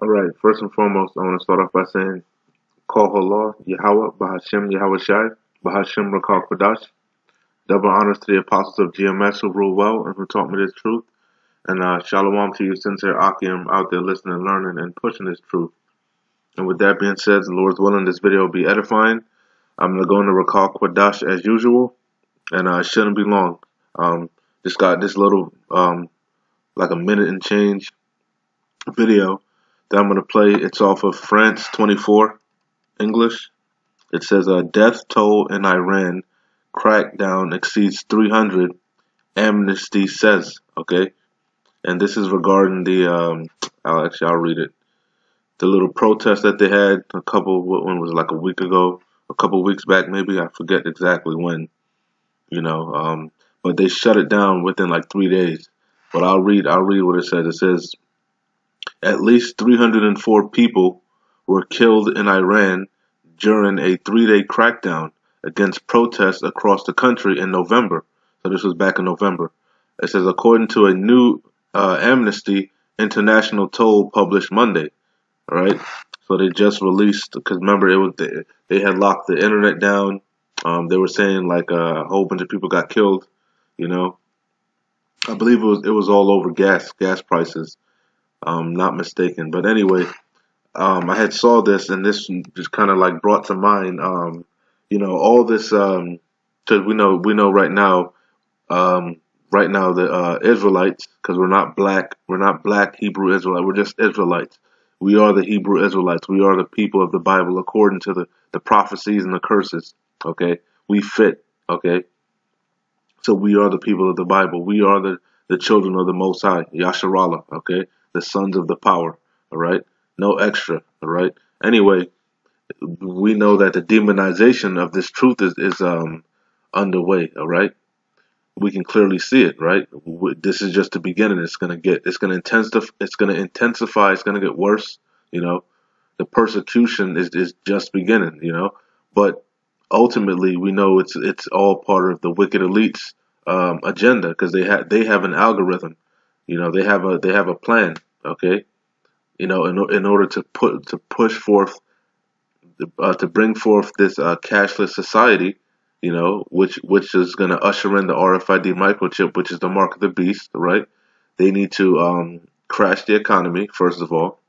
All right. First and foremost, I want to start off by saying, Call Allah, Yahweh, Bahashim, Yahweh Shai, Bahashim, Rakal Kodash. Double honors to the apostles of GMS who rule well and who taught me this truth. And shalom to you sincere Akim out there listening, learning, and pushing this truth. And with that being said, the Lord's willing, this video will be edifying. I'm going to go into Rakal Kodash as usual, and it shouldn't be long. Just got this little, like a minute and change video that I'm going to play. It's off of France 24 English. It says, death toll in Iran crackdown exceeds 300, Amnesty says. Okay, and this is regarding the, I'll read it. The little protest that they had when was it, like a week ago, a couple weeks back maybe, I forget exactly when, but they shut it down within like 3 days. But I'll read what it says. It says, at least 304 people were killed in Iran during a 3-day crackdown against protests across the country in November. So this was back in November. It says, according to a new Amnesty International toll published Monday. All right. So they just released, because remember, they had locked the internet down. They were saying like a whole bunch of people got killed. I believe it was all over gas prices. Not mistaken. But anyway, I had saw this, and this just kind of like brought to mind, all this, because we know right now, the Israelites, because we're not black Hebrew Israelites, we're just Israelites. We are the Hebrew Israelites. We are the people of the Bible according to the prophecies and the curses. Okay, we fit. Okay, so we are the people of the Bible. We are the children of the Most High, Yasharallah. Okay, the sons of the power. All right, no extra. All right. Anyway, we know that the demonization of this truth is underway. All right. We can clearly see it, right? This is just the beginning. It's gonna intensify. It's gonna get worse. The persecution is just beginning. But ultimately, we know it's all part of the wicked elites' agenda, because they have an algorithm. They have a plan. Okay. In order to push forth, to bring forth this cashless society, which is going to usher in the RFID microchip, which is the mark of the beast, right? They need to crash the economy, first of all,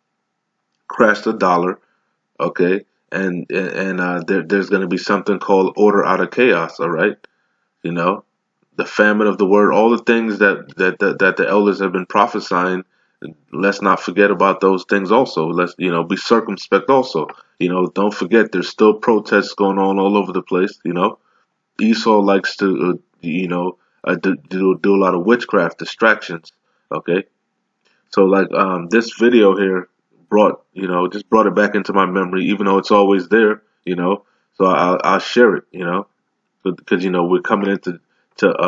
crash the dollar, okay? And there's going to be something called order out of chaos, all right? The famine of the word, all the things that the elders have been prophesying. Let's not forget about those things also. Let's, be circumspect also. Don't forget there's still protests going on all over the place, Esau likes to, do a lot of witchcraft, distractions. Okay, so like this video here just brought it back into my memory, even though it's always there. So I'll share it. Because we're coming into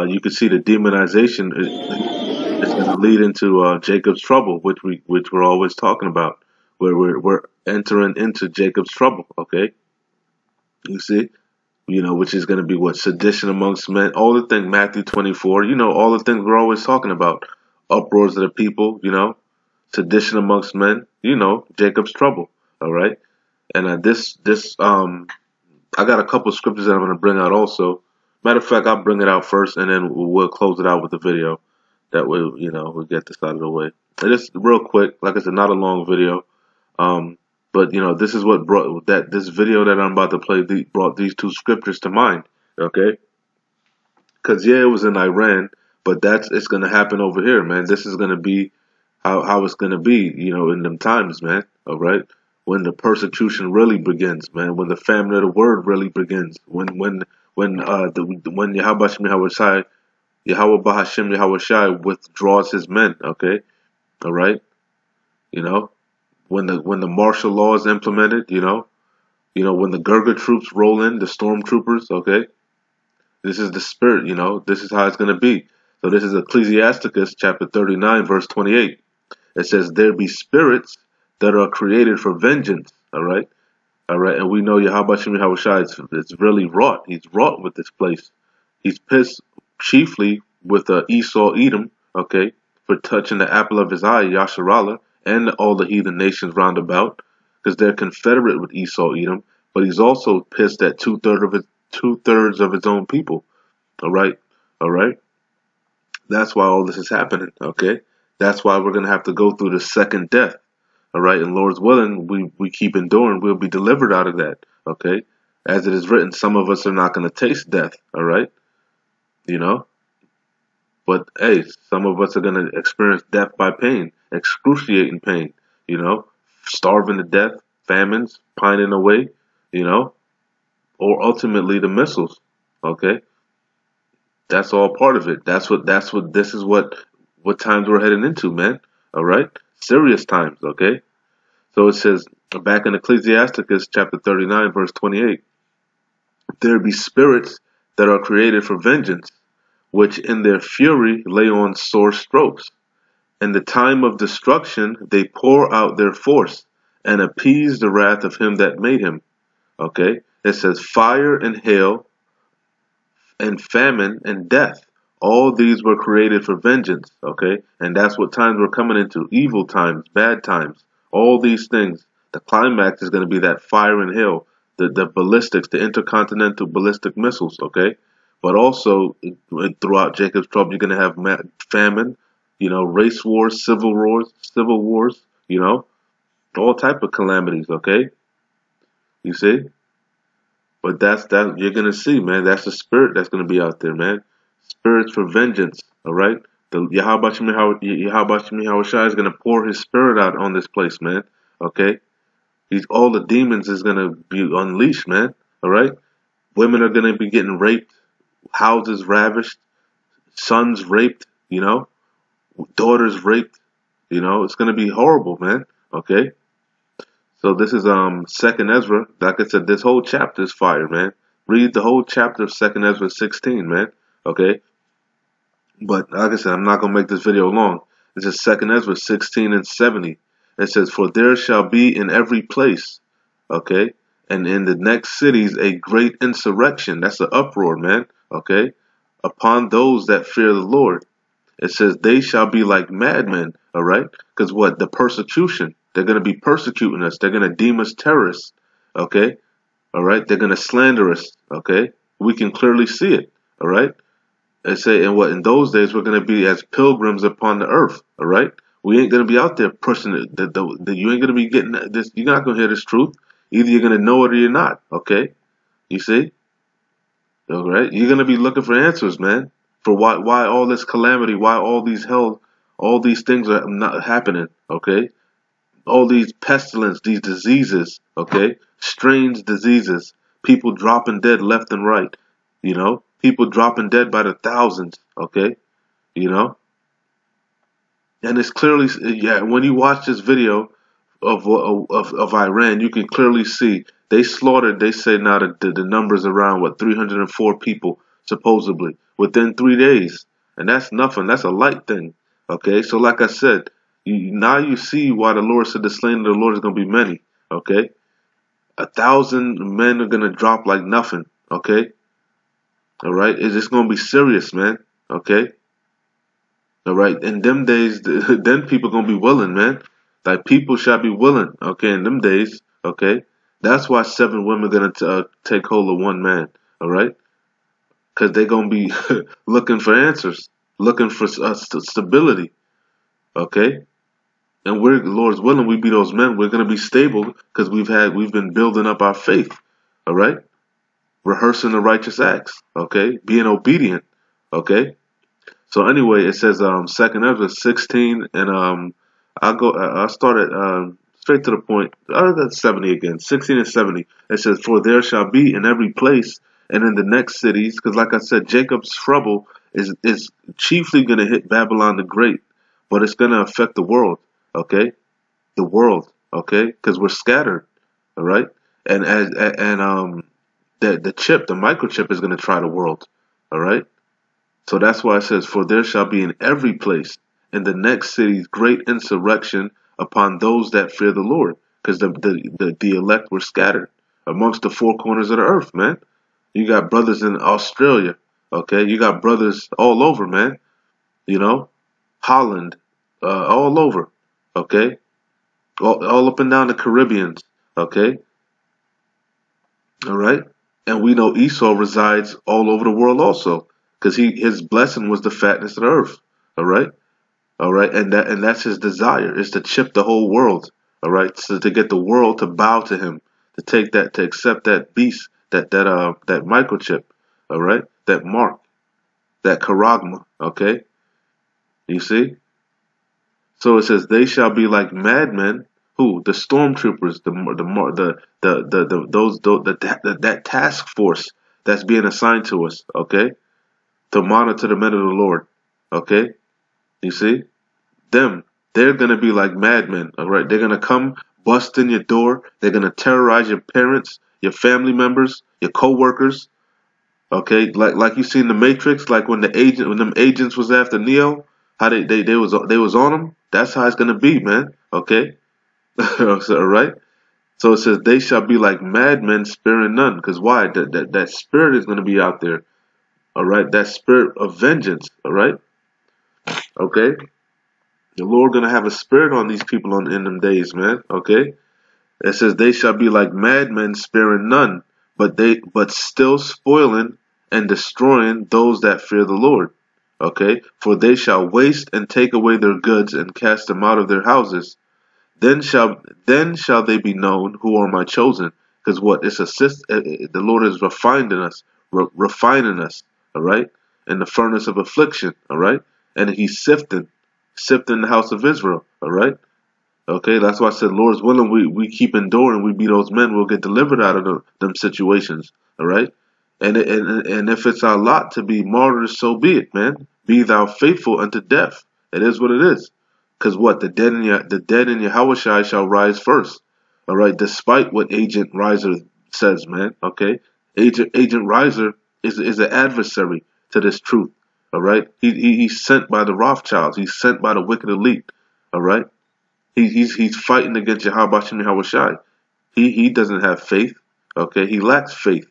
you can see the demonization is going to lead into Jacob's trouble, which we're always talking about, where we're entering into Jacob's trouble. Okay, you see. Which is going to be what? Sedition amongst men. All the things, Matthew 24, all the things we're always talking about. Uproars of the people, sedition amongst men, Jacob's trouble. All right. And I got a couple of scriptures that I'm going to bring out also. Matter of fact, I'll bring it out first, and then we'll close it out with the video. That way, we'll get this out of the way. And just real quick, like I said, not a long video. But this is what this video that I'm about to play brought these two scriptures to mind. Okay, because yeah, it was in Iran, but it's gonna happen over here, man. This is gonna be how it's gonna be, in them times, man. All right, when the persecution really begins, man. When the famine of the word really begins. When Yahweh Shai, Yahweh Bahashim Yahweh Shai withdraws his men. Okay, all right, when the martial law is implemented, when the Gurga troops roll in, the stormtroopers, okay, this is the spirit, this is how it's going to be. So this is Ecclesiasticus chapter 39, verse 28. It says, there be spirits that are created for vengeance, all right, and we know Yahweh Shem Yahweh Shai is really wrought. He's wrought with this place. He's pissed chiefly with Esau Edom, okay, for touching the apple of his eye, Yasharallah, and all the heathen nations round about, because they're confederate with Esau, Edom. But he's also pissed at two-thirds of his own people. All right, all right. That's why all this is happening. Okay, that's why we're gonna have to go through the second death. All right, and Lord's willing, we keep enduring, we'll be delivered out of that. Okay, as it is written, some of us are not gonna taste death. All right, you know. But hey, some of us are going to experience death by pain, excruciating pain, you know, starving to death, famines, pining away, you know, or ultimately the missiles. Okay, that's all part of it. This is what times we're heading into, man. All right, serious times. Okay, so it says back in Ecclesiasticus chapter 39, verse 28, there be spirits that are created for vengeance, which in their fury lay on sore strokes. In the time of destruction, they pour out their force and appease the wrath of him that made him. Okay? It says fire and hail and famine and death. All these were created for vengeance. Okay? And that's what times we're coming into. Evil times, bad times. All these things. The climax is going to be that fire and hail. The ballistics, the intercontinental ballistic missiles. Okay? But also, throughout Jacob's trouble, you're going to have famine, you know, race wars, civil wars, you know, all type of calamities. Okay, you see, but that you're gonna see, man. That's the spirit that's gonna be out there, man. Spirits for vengeance. All right, the Yahweh Shai is gonna pour His spirit out on this place, man. Okay, all the demons is gonna be unleashed, man. All right, women are gonna be getting raped, houses ravished, sons raped, you know, daughters raped. You know, it's gonna be horrible, man. Okay. So this is Second Ezra. Like I said, this whole chapter is fire, man. Read the whole chapter of Second Ezra 16, man. Okay. But like I said, I'm not gonna make this video long. This is Second Ezra 16 and 70. It says, "For there shall be in every place, okay, and in the next cities a great insurrection." That's an uproar, man. Okay. Upon those that fear the Lord. It says they shall be like madmen, all right? Because what? The persecution. They're going to be persecuting us. They're going to deem us terrorists, okay? All right? They're going to slander us, okay? We can clearly see it, all right? They say, and what? In those days, we're going to be as pilgrims upon the earth, all right? We ain't going to be out there pushing it. You ain't going to be getting this. You're not going to hear this truth. Either you're going to know it or you're not, okay? You see? All right? You're going to be looking for answers, man. For why all this calamity, why all these things are not happening, okay? All these pestilence, these diseases, okay? Strange diseases, people dropping dead left and right, you know? People dropping dead by the thousands, okay? You know? And it's clearly, yeah, when you watch this video of Iran, you can clearly see they slaughtered, they say now the numbers around, 304 people, supposedly, within 3 days. And that's nothing. That's a light thing. Okay? So like I said, now you see why the Lord said the slain of the Lord is going to be many. Okay? 1,000 men are going to drop like nothing. Okay? All right? It's just going to be serious, man. Okay? All right? In them days, then people going to be willing, man. Like people shall be willing. Okay? In them days. Okay? That's why 7 women are going to take hold of 1 man. All right? Because they're going to be looking for answers, looking for stability, okay? And we're, Lord's willing, we be those men. We're going to be stable because we've been building up our faith, all right? Rehearsing the righteous acts, okay? Being obedient, okay? So anyway, it says Second Ezra 16, and I'll start at straight to the point. That's 70 again, 16 and 70. It says, "For there shall be in every place and in the next cities," because like I said, Jacob's trouble is chiefly going to hit Babylon the Great, but it's going to affect the world, okay? The world, okay? Because we're scattered, all right? And the chip, the microchip, is going to try the world, all right? So that's why it says, "For there shall be in every place in the next cities great insurrection upon those that fear the Lord," because the elect were scattered amongst the 4 corners of the earth, man. You got brothers in Australia, okay? You got brothers all over, man. You know, Holland, all over, okay? all up and down the Caribbeans. Okay, all right, and we know Esau resides all over the world also, because his blessing was the fatness of the earth. All right, all right, and that's his desire, is to chip the whole world. All right, so to get the world to bow to him, to accept that beast, that microchip. All right, that mark, that charagma. Okay, you see. So it says, "They shall be like madmen." Who? The stormtroopers, that task force that's being assigned to us. Okay, to monitor the men of the Lord. Okay, you see them. They're gonna be like madmen. All right, they're gonna come bust in your door. They're gonna terrorize your parents, your family members, your co-workers. Okay, like you see in the Matrix, like when them agents was after Neo, how they was on him. That's how it's gonna be, man. Okay, so, all right. So it says they shall be like madmen, sparing none. Because why? That spirit is gonna be out there. All right, that spirit of vengeance. All right, okay. The Lord gonna have a spirit on these people in them days, man. Okay. It says they shall be like madmen, sparing none, but still spoiling and destroying those that fear the Lord. Okay, for they shall waste and take away their goods and cast them out of their houses. Then shall they be known who are my chosen. Because what? The Lord is refining us, refining us. All right, in the furnace of affliction. All right, and He's sifting the house of Israel. All right. Okay, that's why I said, Lord's willing, we keep enduring, we be those men, we'll get delivered out of them situations. All right, and if it's our lot to be martyrs, so be it, man. Be thou faithful unto death. It is what it is. Because what? The dead in Yahushua shall rise first. All right, despite what Agent Riser says, man. Okay, Agent Riser is an adversary to this truth. All right, he's sent by the Rothschilds. He's sent by the wicked elite. All right. He's fighting against Yahweh Shem Yahushai. He doesn't have faith. Okay, he lacks faith.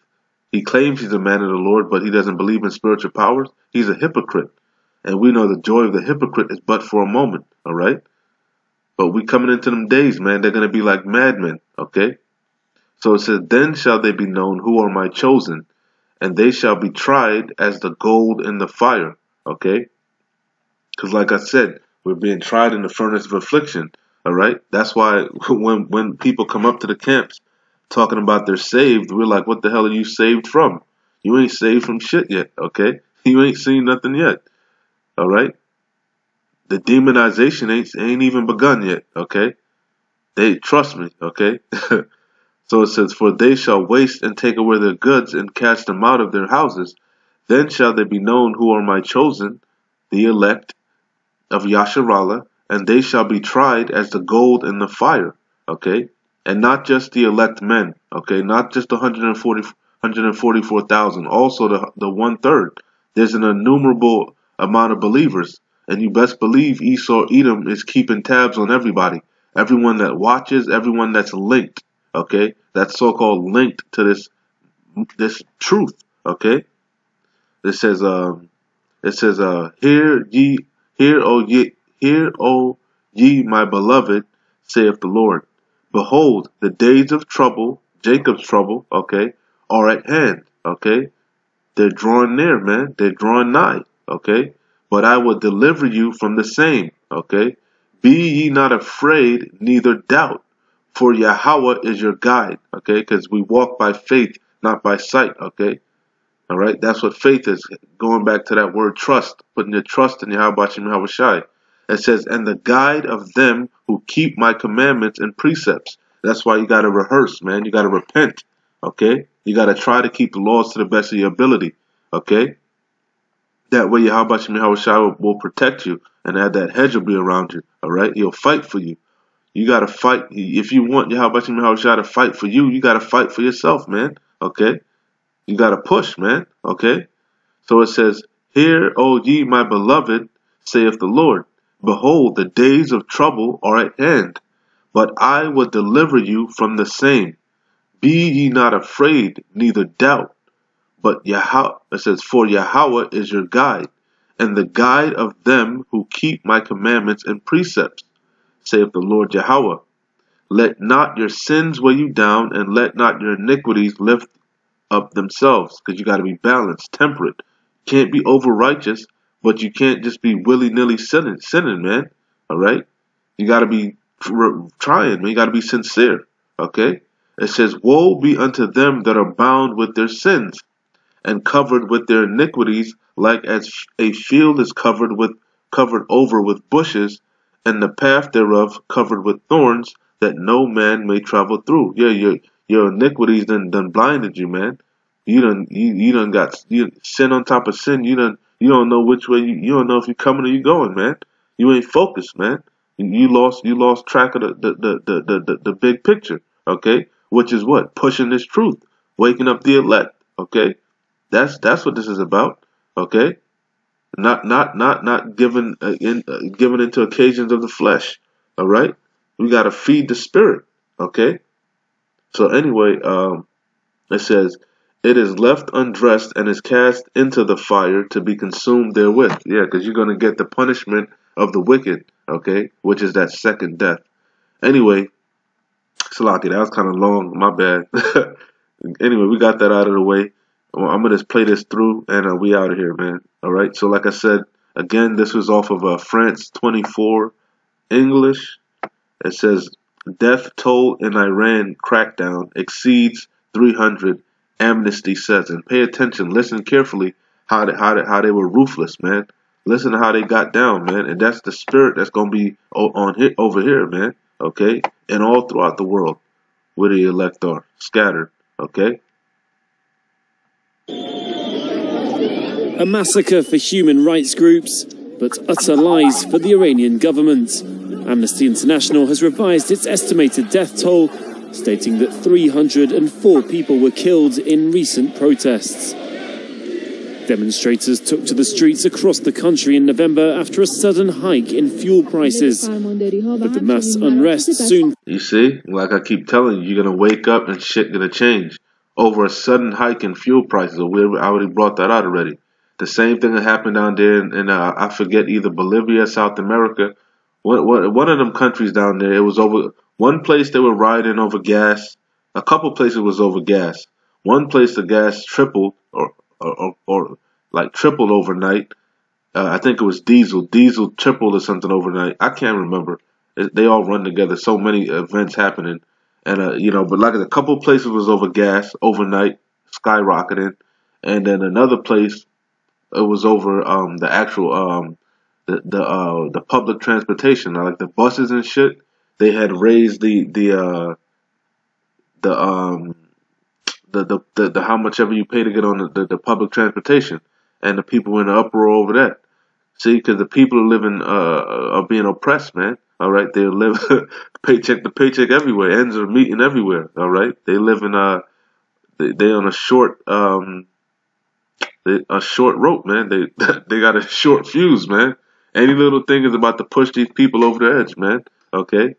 He claims he's a man of the Lord, but he doesn't believe in spiritual powers. He's a hypocrite, and we know the joy of the hypocrite is but for a moment. All right, but we coming into them days, man. They're gonna be like madmen. Okay, so it says, "Then shall they be known who are my chosen, and they shall be tried as the gold in the fire." Okay, because like I said, we're being tried in the furnace of affliction. All right. That's why when people come up to the camps talking about they're saved, we're like, what the hell are you saved from? You ain't saved from shit yet. Okay. You ain't seen nothing yet. All right. The demonization ain't even begun yet. Okay. They trust me. Okay. So it says, for they shall waste and take away their goods and cast them out of their houses. Then shall they be known who are my chosen, the elect of Yasharallah, and they shall be tried as the gold in the fire. Okay, and not just the elect men. Okay, not just the 144,000. Also the 1/3. There's an innumerable amount of believers, and you best believe Esau Edom is keeping tabs on everybody, everyone that watches, everyone that's linked. Okay, that's so-called linked to this truth. Okay, it says Hear, O ye, my beloved, saith the Lord. Behold, the days of trouble, Jacob's trouble, okay, are at hand, okay? They're drawing near, man. They're drawing nigh, okay? But I will deliver you from the same, okay? Be ye not afraid, neither doubt, for Yahweh is your guide, okay? Because we walk by faith, not by sight, okay? All right, that's what faith is. Going back to that word trust, putting your trust in Yahweh Shem Yahushai. It says, and the guide of them who keep my commandments and precepts. That's why you got to rehearse, man. You got to repent. Okay, you got to try to keep the laws to the best of your ability. Okay, that way Yahweh Shem Yahushai will protect you, and that hedge will be around you. All right, he'll fight for you. You got to fight. If you want Yahweh Shem Yahushai to fight for you, you got to fight for yourself, man. Okay. You got to push, man. Okay? So it says, Hear, O ye, my beloved, saith the Lord. Behold, the days of trouble are at hand, but I will deliver you from the same. Be ye not afraid, neither doubt. But Yahweh, it says, for Yahweh is your guide, and the guide of them who keep my commandments and precepts, saith the Lord Yahweh. Let not your sins weigh you down, and let not your iniquities lift up themselves. Because you got to be balanced, temperate. Can't be over righteous, but you can't just be willy nilly sinning, man. All right, you got to be trying, man. You got to be sincere. Okay. It says, "Woe be unto them that are bound with their sins, and covered with their iniquities, like as a field is covered over with bushes, and the path thereof covered with thorns, that no man may travel through." Yeah, your iniquities done blinded you, man. You done got sin on top of sin. You don't know which way you don't know if you're coming or you going, man. You ain't focused, man. You lost track of the big picture, okay? Which is what? Pushing this truth, waking up the elect, okay? That's what this is about, okay? Not giving giving into occasions of the flesh, all right? We got to feed the spirit, okay? So anyway, it says, "It is left undressed and is cast into the fire to be consumed therewith." Yeah, because you're gonna get the punishment of the wicked, okay? Which is that second death. Anyway, Salaki, that was kind of long. My bad. Anyway, we got that out of the way. Well, I'm gonna just play this through, and we out of here, man. All right. So, like I said, again, this was off of France 24 English. It says, "Death toll in Iran crackdown exceeds 300. Amnesty says." And pay attention, listen carefully. How they were ruthless, man. Listen to how they got down, man. And that's the spirit that's gonna be over here, man. Okay, and all throughout the world, where the elect are scattered. Okay. A massacre for human rights groups, but utter lies for the Iranian government. Amnesty International has revised its estimated death toll, stating that 304 people were killed in recent protests. Demonstrators took to the streets across the country in November after a sudden hike in fuel prices. But the mass unrest soon... You see, like I keep telling you, you're going to wake up and shit going to change over a sudden hike in fuel prices. I already brought that out already. The same thing that happened down there in I forget, either Bolivia, South America. One of them countries down there, it was over... One place they were rioting over gas. A couple places was over gas. One place the gas tripled or like tripled overnight. I think it was diesel. Diesel tripled or something overnight. I can't remember. They all run together. So many events happening. And, but like a couple places was over gas overnight, skyrocketing. And then another place, it was over the actual the public transportation, like the buses and shit. They had raised the how much ever you pay to get on the public transportation, and the people were in an uproar over that. See, because the people are being oppressed, man. All right, they live paycheck to paycheck everywhere. Ends are meeting everywhere. All right, they live in they on a short rope, man. They got a short fuse, man. Any little thing is about to push these people over the edge, man. Okay,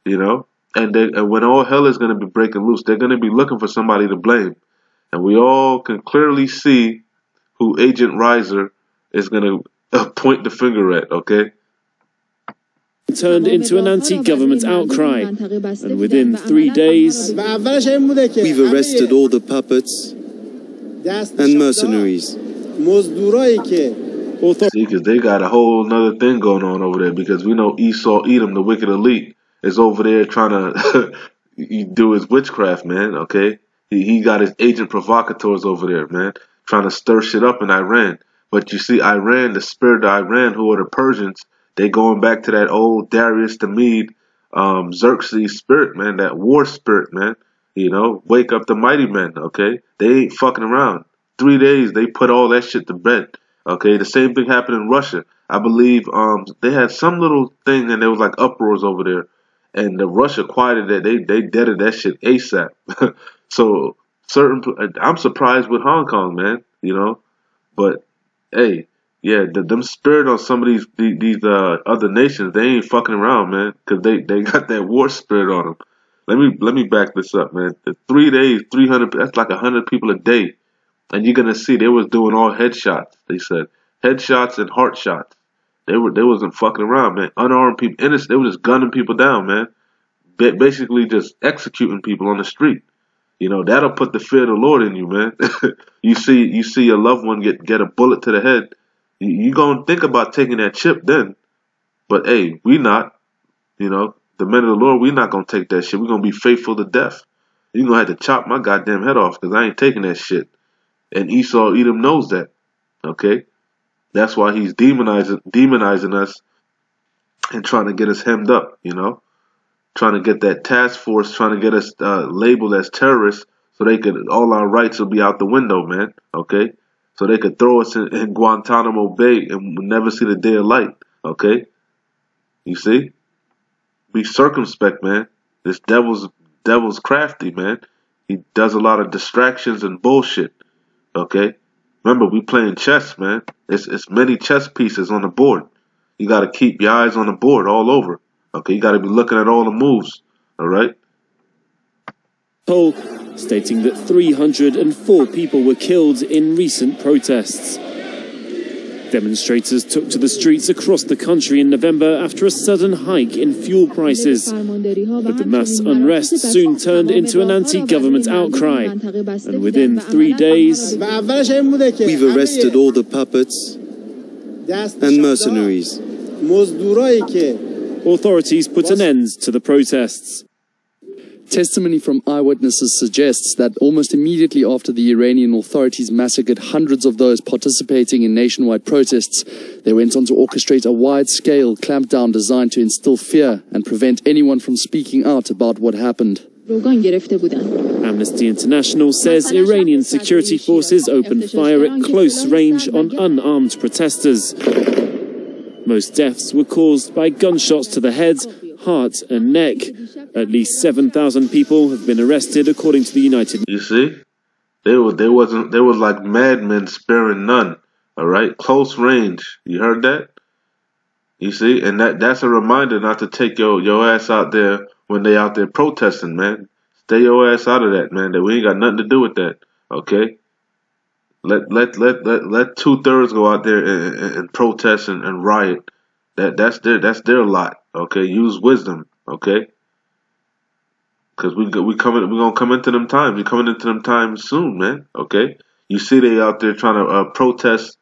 and when all hell is going to be breaking loose, they're going to be looking for somebody to blame, and we all can clearly see who Agent Riser is going to point the finger at. Okay. Turned into an anti-government outcry, and within 3 days, we've arrested all the puppets and mercenaries. See, because they got a whole nother thing going on over there, because we know Esau Edom, the wicked elite, is over there trying to do his witchcraft, man, okay? He got his agent provocateurs over there, man, trying to stir shit up in Iran. But you see, Iran, the spirit of Iran, who are the Persians, they going back to that old Darius the Mede, Xerxes spirit, man, that war spirit, man. Wake up the mighty men, okay? They ain't fucking around. 3 days, they put all that shit to bed, okay? The same thing happened in Russia. I believe they had some little thing, and there was like uproars over there. And the Russia quieted that. They deaded that shit ASAP. So I'm surprised with Hong Kong, man, But, hey, yeah, them spirit on some of these other nations, they ain't fucking around, man, because they got that war spirit on them. Let me back this up, man. The 3 days, 300, that's like 100 people a day, and you're gonna see they was doing all headshots. They said headshots and heart shots. They wasn't fucking around, man. Unarmed people, innocent. They were just gunning people down, man. basically just executing people on the street. You know, that'll put the fear of the Lord in you, man. You see your loved one get a bullet to the head. You gonna think about taking that chip then. But hey, we not, you know, the men of the Lord, we not gonna take that shit. We gonna be faithful to death. You gonna have to chop my goddamn head off because I ain't taking that shit. And Esau Edom knows that. Okay? That's why he's demonizing us and trying to get us hemmed up, you know? Trying to get that task force, trying to get us labeled as terrorists so all our rights will be out the window, man. Okay? So they could throw us in Guantanamo Bay and we'll never see the day of light. Okay? You see? Be circumspect, man. This devil's crafty, man. He does a lot of distractions and bullshit. Okay? Remember, we playing chess, man. It's many chess pieces on the board. You got to keep your eyes on the board all over. Okay? You got to be looking at all the moves. All right? Poll stating that 304 people were killed in recent protests. Demonstrators took to the streets across the country in November after a sudden hike in fuel prices. But the mass unrest soon turned into an anti-government outcry. And within 3 days, we've arrested all the puppets and mercenaries. authorities put an end to the protests. Testimony from eyewitnesses suggests that almost immediately after the Iranian authorities massacred hundreds of those participating in nationwide protests, they went on to orchestrate a wide-scale clampdown designed to instill fear and prevent anyone from speaking out about what happened. Amnesty International says Iranian security forces opened fire at close range on unarmed protesters. Most deaths were caused by gunshots to the head, heart and neck. At least 7,000 people have been arrested, according to the United Nations. You see? There was like madmen sparing none. All right? Close range. You heard that? You see? And that's a reminder not to take your ass out there when they out there protesting, man. Stay your ass out of that, man. That we ain't got nothing to do with that. Okay? Let 2/3 go out there and protest and riot. That's their lot. Okay? Use wisdom. Okay? Because we're gonna come into them times. We're coming into them times soon, man. Okay? You see they out there trying to protest.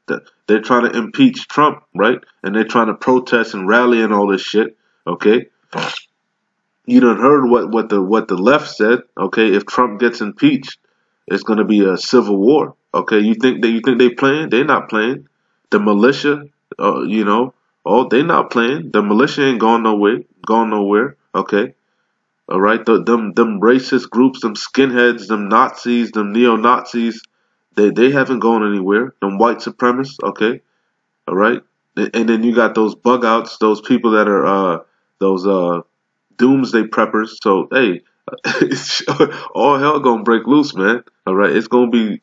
They're trying to impeach Trump, right? And they're trying to protest and rally and all this shit. Okay? You done heard what the left said. Okay? If Trump gets impeached, it's gonna be a civil war. Okay? You think they playing? They're not playing. The militia, they're not playing. The militia ain't going nowhere. Okay? All right, them racist groups, them skinheads, them Nazis, them neo-Nazis, they haven't gone anywhere. Them white supremacists, okay, all right. And then you got those bug outs, those people that are those doomsday preppers. So hey, all hell gonna break loose, man. All right, it's gonna be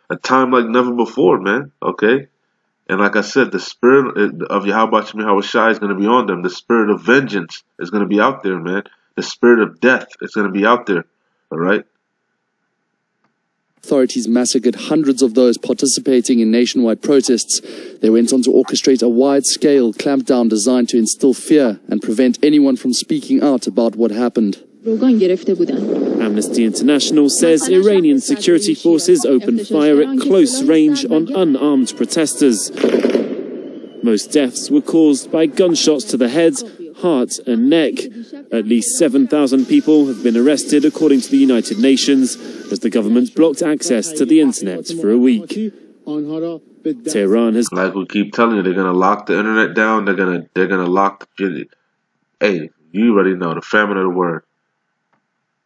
a time like never before, man. Okay. And like I said, the spirit of Yahweh Shai is gonna be on them. The spirit of vengeance is gonna be out there, man. The spirit of death is going to be out there, all right? Authorities massacred hundreds of those participating in nationwide protests. They went on to orchestrate a wide-scale clampdown designed to instill fear and prevent anyone from speaking out about what happened. Amnesty International says Iranian security forces opened fire at close range on unarmed protesters. Most deaths were caused by gunshots to the head, heart and neck. At least 7,000 people have been arrested, according to the United Nations, as the government blocked access to the internet for a week. Tehran has... Like we keep telling you, they're gonna lock the internet down. They're gonna lock the... Hey, you already know the famine of the word.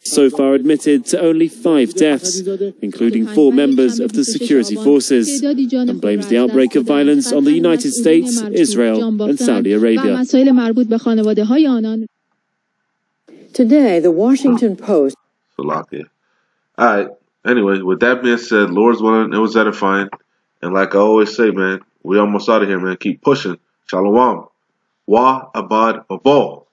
So far admitted to only 5 deaths, including 4 members of the security forces, and blames the outbreak of violence on the United States, Israel and Saudi Arabia. Today, the Washington Post... Alright, anyway, with that being said, Lord's willing, it was edifying. And like I always say, man, we almost out of here, man. Keep pushing. Shalom. Wa abad abol.